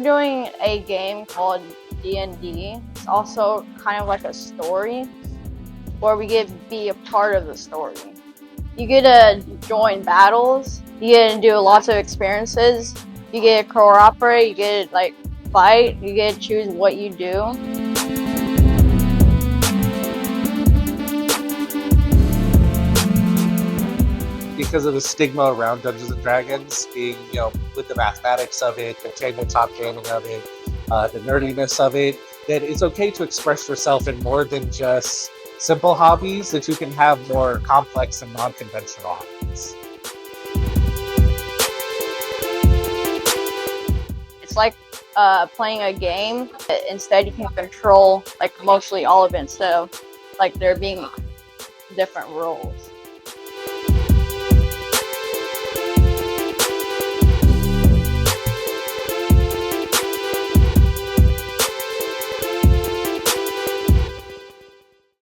doing a game called D&D. It's also kind of like a story where we get to be a part of the story. You get to join battles, you get to do lots of experiences, you get to cooperate, you get to like fight, you get to choose what you do. Because of the stigma around Dungeons and Dragons, being, with the mathematics of it, the tabletop gaming of it, the nerdiness of it, that it's okay to express yourself in more than just simple hobbies, that you can have more complex and non-conventional hobbies. It's like playing a game. Instead, you can control like mostly all of it instead of like there being different rules.